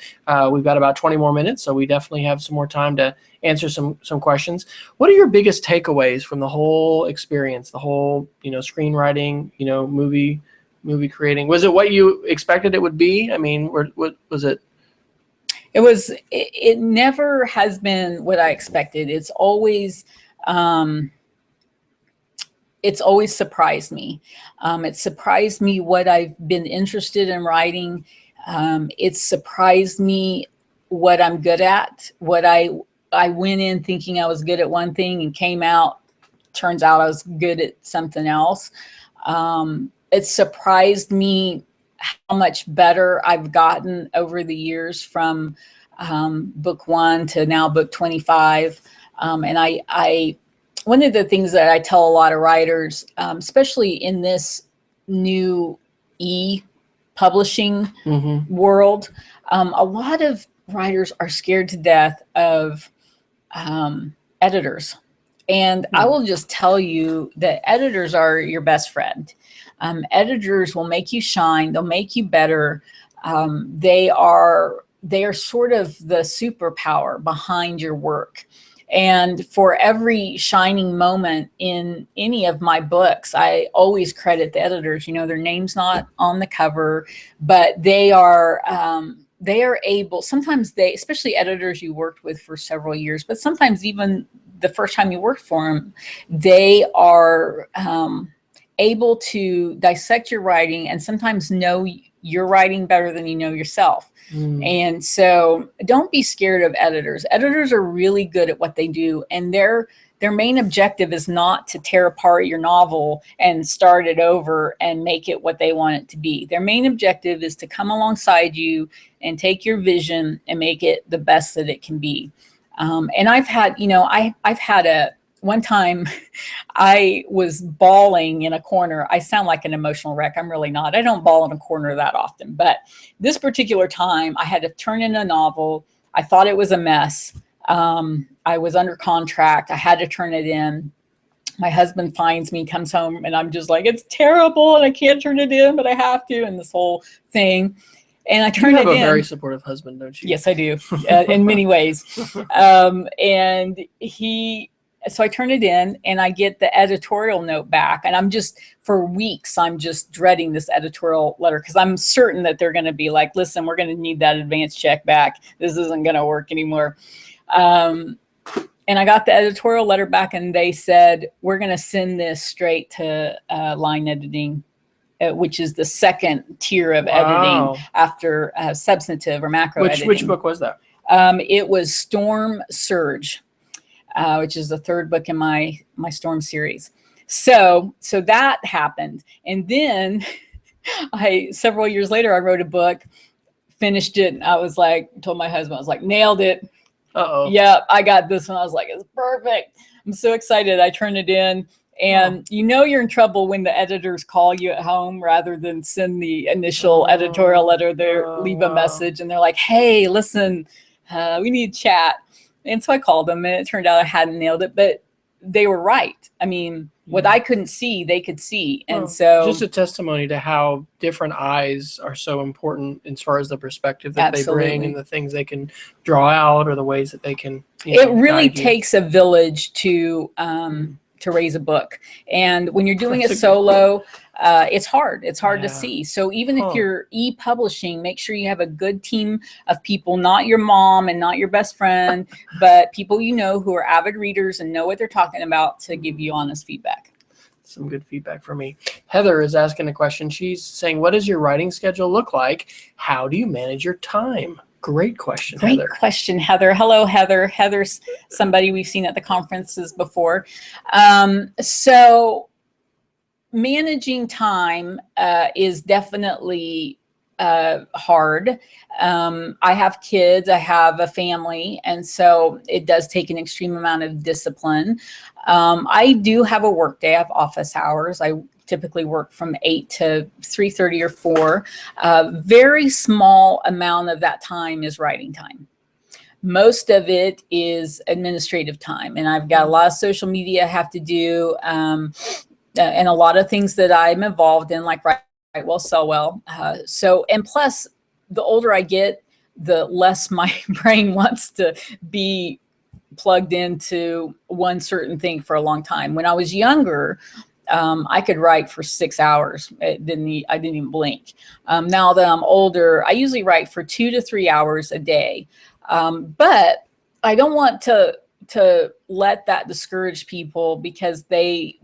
we've got about 20 more minutes, so we definitely have some more time to answer some questions. What are your biggest takeaways from the whole experience, the whole, screenwriting, movie creating? Was it what you expected it would be? I mean, what was it? It never has been what I expected. It's always surprised me. It surprised me what I've been interested in writing. It surprised me what I'm good at. What I went in thinking I was good at one thing and came out, turns out I was good at something else. It surprised me how much better I've gotten over the years from book 1 to now book 25. And I one of the things that I tell a lot of writers, especially in this new e-publishing world, a lot of writers are scared to death of editors. And I will just tell you that editors are your best friend. Editors will make you shine. They'll make you better. They are sort of the superpower behind your work. And for every shining moment in any of my books, I always credit the editors. Their name's not on the cover, but they are able, sometimes especially editors you worked with for several years, but sometimes even the first time you worked for them, they are able to dissect your writing and sometimes know your writing better than you know yourself. And so don't be scared of editors. Editors are really good at what they do, and their main objective is not to tear apart your novel and start it over and make it what they want it to be. Their main objective is to come alongside you and take your vision and make it the best that it can be. And I've had, I've had one time I was bawling in a corner. I sound like an emotional wreck. I'm really not. I don't bawl in a corner that often. But this particular time, I had to turn in a novel. I thought it was a mess. I was under contract. I had to turn it in. My husband finds me, comes home, and I'm just like, it's terrible, and I can't turn it in, but I have to, and this whole thing. And I turned it in. You have a very supportive husband, don't you? Yes, I do, in many ways. So I turn it in and I get the editorial note back, and for weeks, I'm just dreading this editorial letter because I'm certain that they're going to be like, listen, we're going to need that advance check back. This isn't going to work anymore. And I got the editorial letter back, and they said, we're going to send this straight to line editing, which is the second tier of editing after substantive or macro editing. Which book was that? It was Storm Surge. Which is the third book in my Storm series. So that happened. And then several years later, I wrote a book, finished it. And I was like, told my husband, I was like, nailed it. Uh-oh. Yeah, I got this one. I was like, it's perfect. I'm so excited. I turned it in. And you're in trouble when the editors call you at home rather than send the initial editorial letter. They leave a message and they're like, hey, listen, we need to chat. And so I called them, and it turned out I hadn't nailed it, but they were right. I mean, what I couldn't see, they could see. And so just a testimony to how different eyes are so important as far as the perspective that they bring and the things they can draw out or the ways that they can. It really takes a village to raise a book. And when you're doing it solo, it's hard. It's hard to see. So even if you're e-publishing, make sure you have a good team of people, not your mom and not your best friend, but people who are avid readers and know what they're talking about to give you honest feedback. Some good feedback for me. Heather is asking a question. She's saying, what does your writing schedule look like? How do you manage your time? Great question, Heather. Great question, Heather. Hello, Heather. Heather's somebody we've seen at the conferences before. So managing time is definitely hard. I have kids, I have a family, and so it does take an extreme amount of discipline. I do have a work day. I have office hours. I typically work from 8 to 3:30 or 4. Very small amount of that time is writing time. Most of it is administrative time, and I've got a lot of social media I have to do, and a lot of things that I'm involved in, like write well, sell well. And plus, the older I get, the less my brain wants to be plugged into one certain thing for a long time. When I was younger, I could write for 6 hours. I didn't even blink. Now that I'm older, I usually write for 2 to 3 hours a day. But I don't want to let that discourage people, because they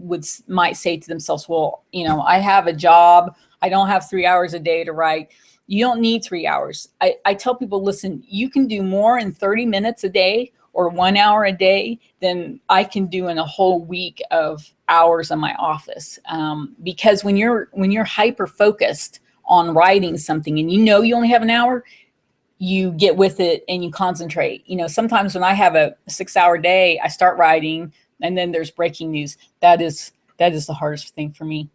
might say to themselves, well, I have a job. I don't have 3 hours a day to write. You don't need 3 hours. I tell people, listen, you can do more in 30 minutes a day or 1 hour a day than I can do in a whole week of hours in my office. Because when you're hyper focused on writing something and you only have an hour, you get with it and you concentrate. Sometimes when I have a 6-hour day, I start writing and then there's breaking news. That is the hardest thing for me.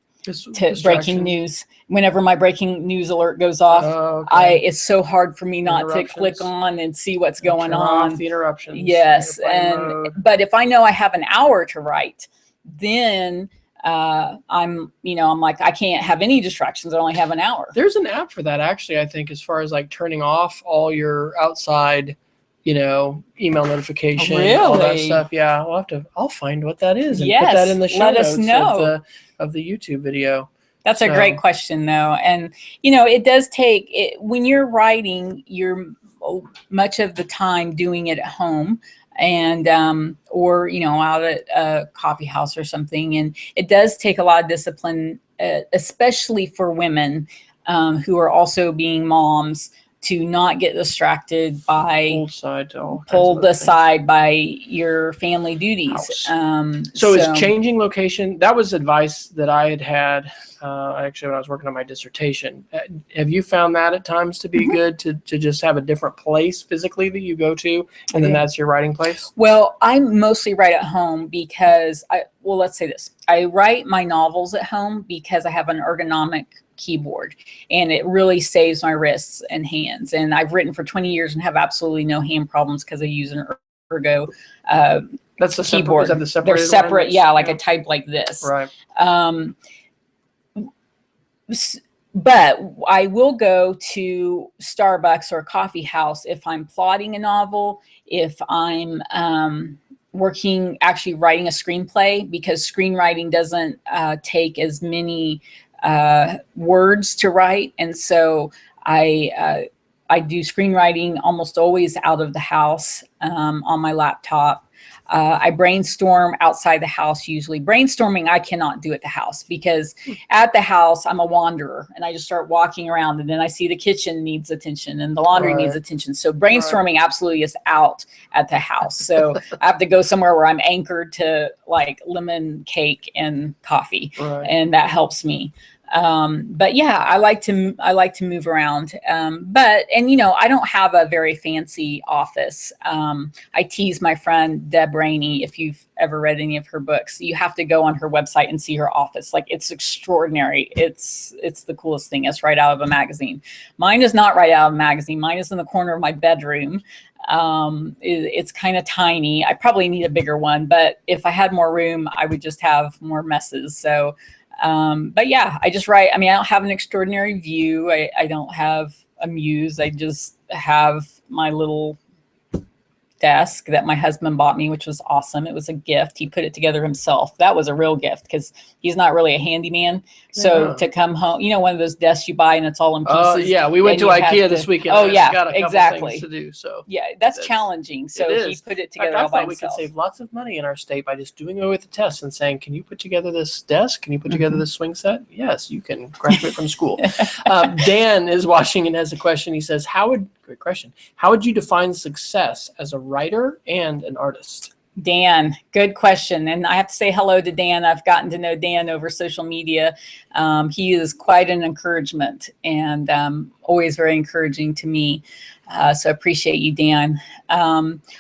Breaking news. Whenever my breaking news alert goes off, it's so hard for me not to click on and see what's going on. Off the interruptions. Yes, but if I know I have an hour to write, then I'm like, I can't have any distractions. I only have an hour. There's an app for that, actually, I think, as far as like turning off all your outside, email notification, all that stuff. Yeah, I'll find what that is and put that in the show notes of the YouTube video. That's a great question, though. And, it does take it when you're writing, you're much of the time doing it at home and or out at a coffee house or something. And it does take a lot of discipline, especially for women who are also being moms, to not get distracted by pulled aside by your family duties. So is changing location, that was advice that I had actually when I was working on my dissertation. Have you found that at times to be good to just have a different place physically that you go to, and then that's your writing place? Well, I mostly write at home because let's say this. I write my novels at home because I have an ergonomic keyboard and it really saves my wrists and hands. And I've written for 20 years and have absolutely no hand problems because I use an ergo that's the keyboard. Is that the They're separate. Yeah, like I type like this. Right. But I will go to Starbucks or a coffee house if I'm plotting a novel, if I'm actually writing a screenplay, because screenwriting doesn't take as many words to write. And so I do screenwriting almost always out of the house on my laptop. I brainstorm outside the house usually. Brainstorming I cannot do at the house, because at the house I'm a wanderer and I just start walking around, and then I see the kitchen needs attention and the laundry needs attention. So brainstorming absolutely is out at the house. So I have to go somewhere where I'm anchored to like lemon cake and coffee, and that helps me. But yeah, I like to move around. But I don't have a very fancy office. I tease my friend Deb Rainey, if you've ever read any of her books, you have to go on her website and see her office. Like, it's extraordinary. It's the coolest thing. It's right out of a magazine. Mine is not right out of a magazine. Mine is in the corner of my bedroom. It's kind of tiny. I probably need a bigger one, but if I had more room, I would just have more messes. So but yeah, I just write. I mean, I don't have an extraordinary view. I don't have a muse. I just have my little desk that my husband bought me, which was awesome. It was a gift. He put it together himself. That was a real gift, because he's not really a handyman. So to come home, one of those desks you buy and it's all in pieces. Yeah, we went to IKEA this weekend. Oh yeah, got a couple exactly. things to do. So yeah, that's challenging. So he put it together all by himself. We could save lots of money in our state by just doing away with the test and saying, "Can you put together this desk? Can you put together this swing set?" Yes, you can graduate from school. Dan is watching and has a question. He says, great question. How would you define success as a writer and an artist? Dan, good question. And I have to say hello to Dan. I've gotten to know Dan over social media. He is quite an encouragement and always very encouraging to me. So I appreciate you, Dan.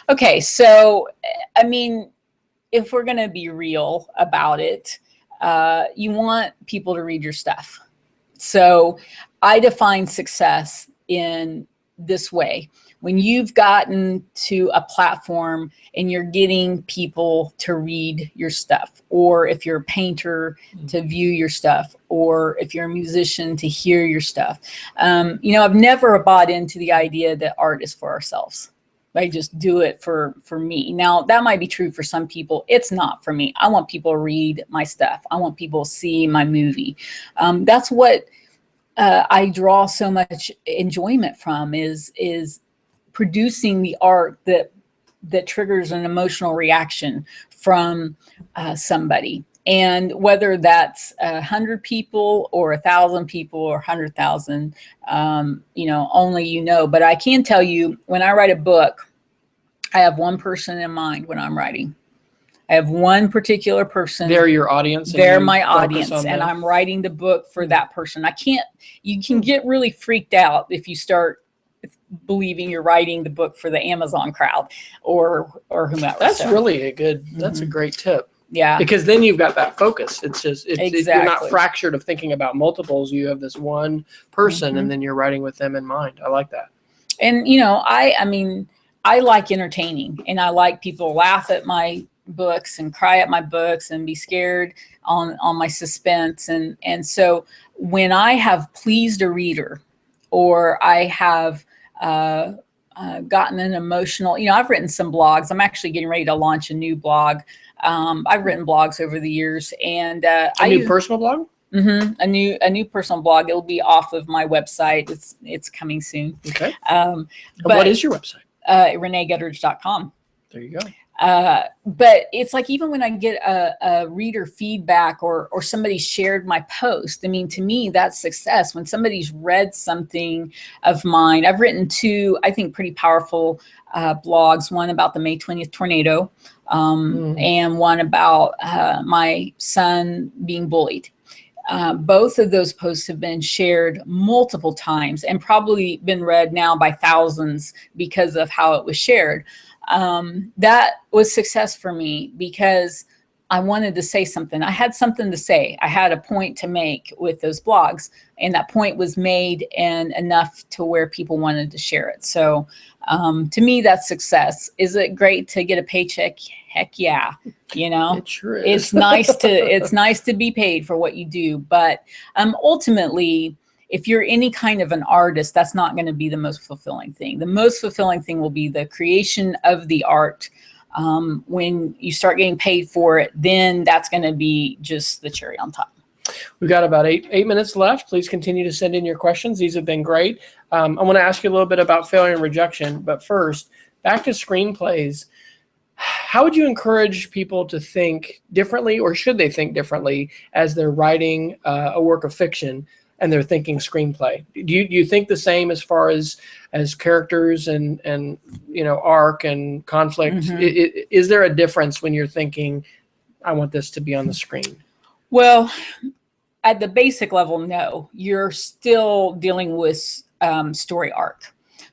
Okay, so, I mean, if we're going to be real about it, you want people to read your stuff. So I define success in this way. When you've gotten to a platform and you're getting people to read your stuff, or if you're a painter to view your stuff, or if you're a musician to hear your stuff. I've never bought into the idea that art is for ourselves. I just do it for me. Now, that might be true for some people. It's not for me. I want people to read my stuff. I want people to see my movie. That's what I draw so much enjoyment from, is producing the art that triggers an emotional reaction from somebody. And whether that's 100 people or 1,000 people or 100,000, only But I can tell you, when I write a book, I have one person in mind when I'm writing. I have one particular person. They're your audience. They're my audience, and I'm writing the book for that person. You can get really freaked out if you start believing you're writing the book for the Amazon crowd or whomever. That's really a good, that's a great tip. Yeah. Because then you've got that focus. It's Exactly. you're not fractured of thinking about multiples. You have this one person and then you're writing with them in mind. I like that. And, I like entertaining, and I like people laugh at my books and cry at my books and be scared on my suspense. And so when I have pleased a reader, or I have gotten an emotional, I've written some blogs. I'm actually getting ready to launch a new blog. I've written blogs over the years, and a new personal blog. A new personal blog. It'll be off of my website. It's coming soon. Okay. But what is your website? ReneGutteridge.com. There you go. But it's like, even when I get a reader feedback or somebody shared my post, to me, that's success. When somebody's read something of mine. I've written two, I think, pretty powerful blogs, one about the May 20th tornado, and one about my son being bullied. Both of those posts have been shared multiple times and probably been read now by thousands because of how it was shared. That was success for me, because I wanted to say something. I had something to say. I had a point to make with those blogs, and that point was made, and enough to where people wanted to share it. So to me, that's success. Is it great to get a paycheck? Heck yeah. It sure is. It's nice to be paid for what you do. But ultimately, if you're any kind of an artist, that's not going to be the most fulfilling thing. The most fulfilling thing will be the creation of the art. When you start getting paid for it, then that's going to be just the cherry on top. We've got about eight minutes left. Please continue to send in your questions. These have been great. I want to ask you a little bit about failure and rejection. But first, back to screenplays. How would you encourage people to think differently, or should they think differently as they're writing a work of fiction and they're thinking screenplay? Do you think the same as far as characters and arc and conflict? Is there a difference when you're thinking, I want this to be on the screen? Well, at the basic level, no. You're still dealing with story arc.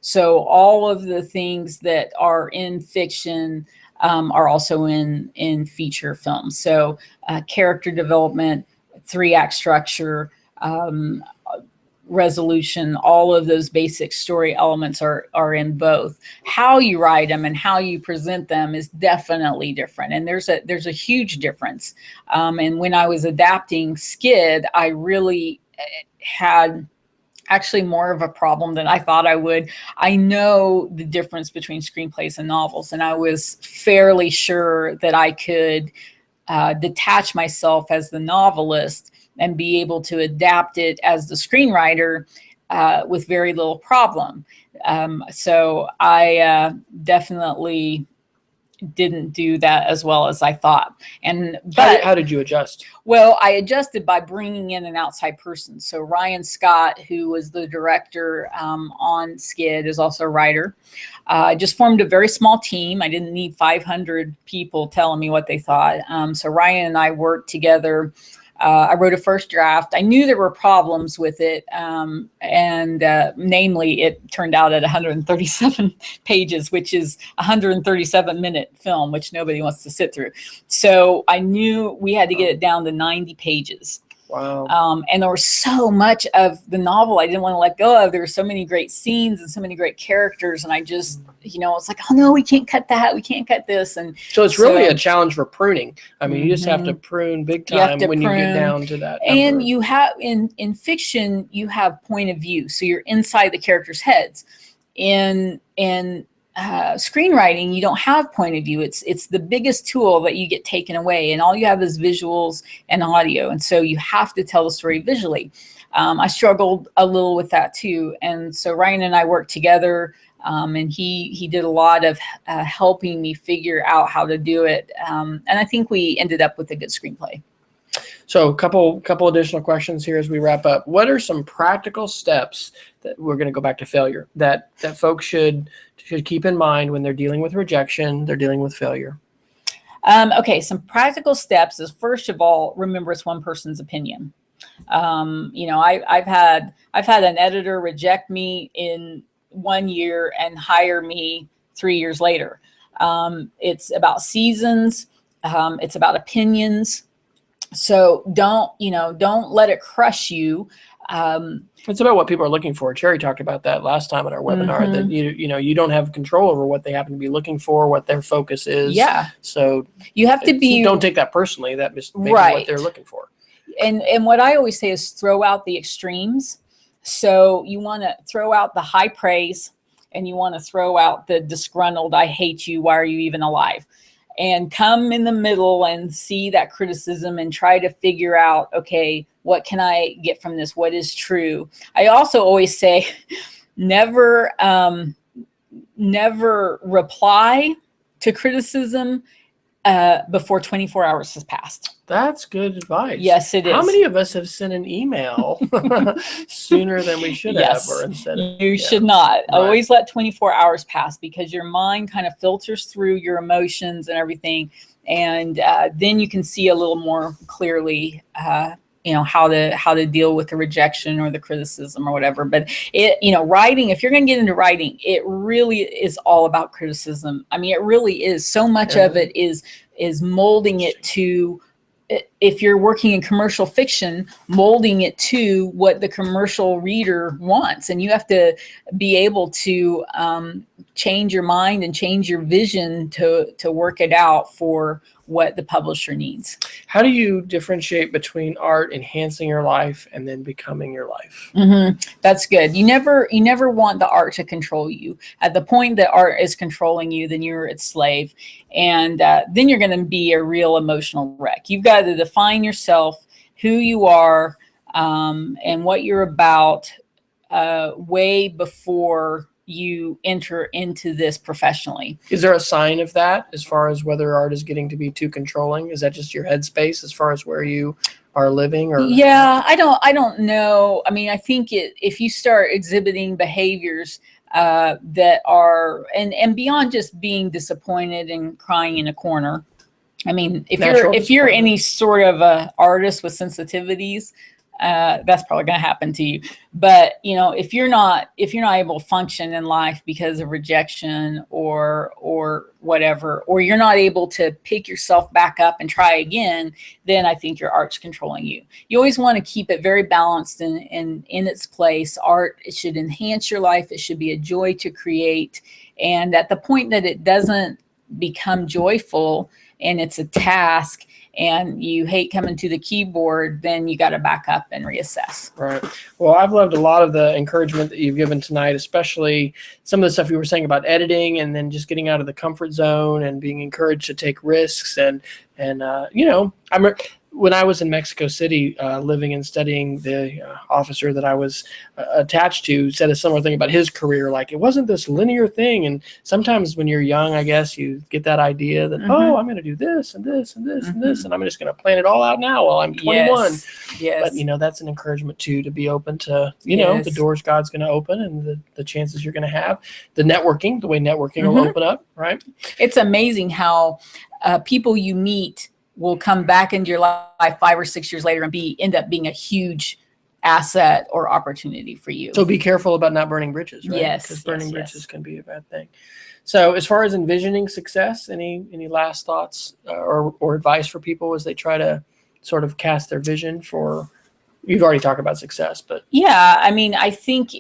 So all of the things that are in fiction are also in feature films. So character development, 3-act structure, resolution, all of those basic story elements are in both. How you write them and how you present them is definitely different, and there's a huge difference. And when I was adapting Skid, I really had actually more of a problem than I thought I would. I know the difference between screenplays and novels, and I was fairly sure that I could detach myself as the novelist and be able to adapt it as the screenwriter with very little problem. So I definitely didn't do that as well as I thought. But how did you adjust? Well, I adjusted by bringing in an outside person. So Ryan Scott, who was the director on Skid, is also a writer. I just formed a very small team. I didn't need 500 people telling me what they thought. So Ryan and I worked together I wrote a first draft. I knew there were problems with it, namely, it turned out at 137 pages, which is a 137-minute film, which nobody wants to sit through. So I knew we had to get it down to 90 pages. Wow. And there was so much of the novel I didn't want to let go of. There were so many great scenes and so many great characters. And I just, it's like, oh no, we can't cut that. We can't cut this. And so it's really a challenge for pruning. I mean, you just have to Mhm. prune big You have time to when you get prune. down to that And number. you have, in fiction, you have point of view. So you're inside the characters' heads. In screenwriting, you don't have point of view. It's the biggest tool that you get taken away, and all you have is visuals and audio. And so you have to tell the story visually. I struggled a little with that too. And so Ryan and I worked together, and he did a lot of helping me figure out how to do it. And I think we ended up with a good screenplay. So a couple additional questions here as we wrap up. What are some practical steps that we're going to go back to failure that folks should keep in mind when they're dealing with rejection, they're dealing with failure? Okay, some practical steps is, first of all, remember it's one person's opinion. I've had an editor reject me in 1 year and hire me 3 years later. It's about seasons. It's about opinions. So don't let it crush you. It's about what people are looking for. Cherry talked about that last time in our webinar, that you don't have control over what they happen to be looking for, what their focus is. Yeah. So you have to be, don't take that personally. That is maybe right. what they're looking for. And what I always say is throw out the extremes. So you want to throw out the high praise, and you want to throw out the disgruntled, I hate you, why are you even alive? And come in the middle and see that criticism and try to figure out, okay, what can I get from this? What is true? I also always say, never reply to criticism before 24 hours has passed. That's good advice. Yes, it is. How many of us have sent an email sooner than we should Yes, have? Or instead of, you should not. Right. Always let 24 hours pass, because your mind kind of filters through your emotions and everything. And then you can see a little more clearly, how to deal with the rejection or the criticism or whatever. But writing, if you're going to get into writing, it really is all about criticism. I mean, it really is. So much of it is molding it to, if you're working in commercial fiction, molding it to what the commercial reader wants. And you have to be able to change your mind and change your vision to work it out for what the publisher needs. How do you differentiate between art enhancing your life and then becoming your life? Mm-hmm. That's good. You never want the art to control you. At the point that art is controlling you, then you're its slave. And then you're going to be a real emotional wreck. You've got to define yourself, who you are, and what you're about way before you enter into this professionally. Is there a sign of that as far as whether art is getting to be too controlling? Is that just your headspace as far as where you are living? Or yeah, I don't know. I mean, I think if you start exhibiting behaviors that are and beyond just being disappointed and crying in a corner. I mean, if you're any sort of a artist with sensitivities, that's probably going to happen to you. But if you're not able to function in life because of rejection or whatever, or you're not able to pick yourself back up and try again, then I think your art's controlling you. You always want to keep it very balanced and in its place. Art, it should enhance your life. It should be a joy to create. And at the point that it doesn't become joyful and it's a task, and you hate coming to the keyboard, then you got to back up and reassess. Right. Well, I've loved a lot of the encouragement that you've given tonight, especially some of the stuff you were saying about editing and then just getting out of the comfort zone and being encouraged to take risks. And when I was in Mexico City living and studying, the officer that I was attached to said a similar thing about his career. Like, it wasn't this linear thing. And sometimes when you're young, I guess you get that idea that, oh, I'm going to do this and this and this and this, and I'm just going to plan it all out now while I'm 21. Yes. But, that's an encouragement, too, to be open to, the doors God's going to open and the chances you're going to have. The networking, the way networking will open up, right? It's amazing how people you meet will come back into your life 5 or 6 years later and end up being a huge asset or opportunity for you. So be careful about not burning bridges, right? Yes. Because burning bridges can be a bad thing. So as far as envisioning success, any last thoughts or advice for people as they try to sort of cast their vision for, you've already talked about success, but. Yeah, I mean, I think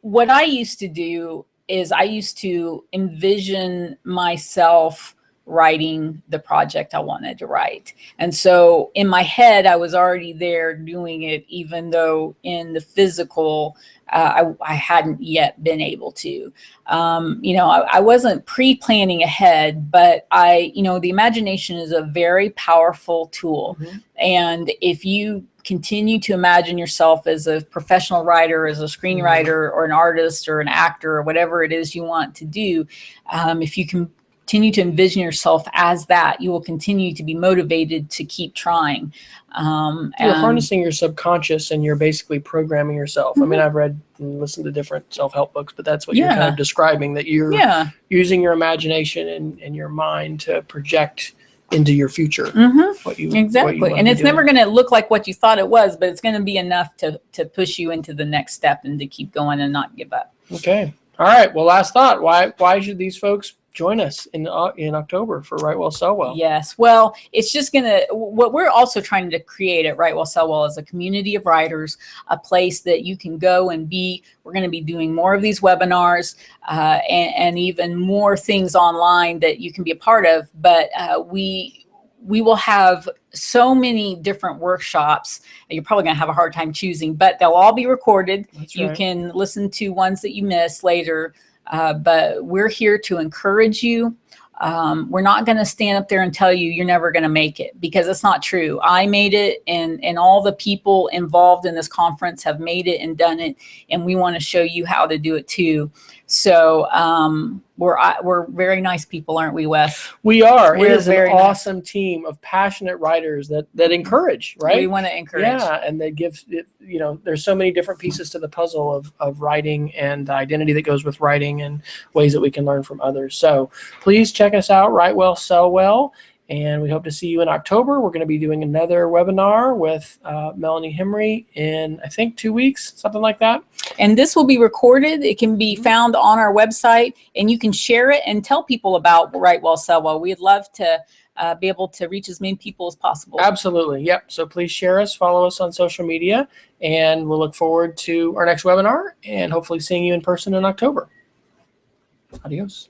what I used to do is I used to envision myself writing the project I wanted to write. And so in my head, I was already there doing it, even though in the physical, I hadn't yet been able to. I wasn't pre-planning ahead, but the imagination is a very powerful tool. Mm-hmm. And if you continue to imagine yourself as a professional writer, as a screenwriter, or an artist or an actor or whatever it is you want to do, if you can continue to envision yourself as that, you will continue to be motivated to keep trying. You're harnessing your subconscious and you're basically programming yourself. Mm-hmm. I mean, I've read and listened to different self-help books, but that's what you're kind of describing, that you're using your imagination and your mind to project into your future. Mm-hmm. Exactly. And it's never going to look like what you thought it was, but it's going to be enough to push you into the next step and to keep going and not give up. Okay. All right. Well, last thought. Why should these folks join us in October for Write Well, Sell Well? Yes. Well, it's just what we're also trying to create at Write Well, Sell Well is a community of writers, a place that you can go and be. We're going to be doing more of these webinars and even more things online that you can be a part of. But we will have so many different workshops. You're probably going to have a hard time choosing, but they'll all be recorded. That's you right. can listen to ones that you miss later. But we're here to encourage you. We're not going to stand up there and tell you you're never going to make it, because it's not true. I made it, and all the people involved in this conference have made it and done it, and we want to show you how to do it too. So we're very nice people, aren't we, Wes? We are. It is an awesome team of passionate writers that encourage, right? We want to encourage. Yeah, and they give it, there's so many different pieces to the puzzle of writing and the identity that goes with writing and ways that we can learn from others. So please check us out, Write Well, Sell Well. And we hope to see you in October. We're going to be doing another webinar with Melanie Himry in, I think, 2 weeks, something like that. And this will be recorded. It can be found on our website, and you can share it and tell people about Write Well, Sell Well. We'd love to be able to reach as many people as possible. Absolutely. Yep. So please share us, follow us on social media, and we'll look forward to our next webinar and hopefully seeing you in person in October. Adios.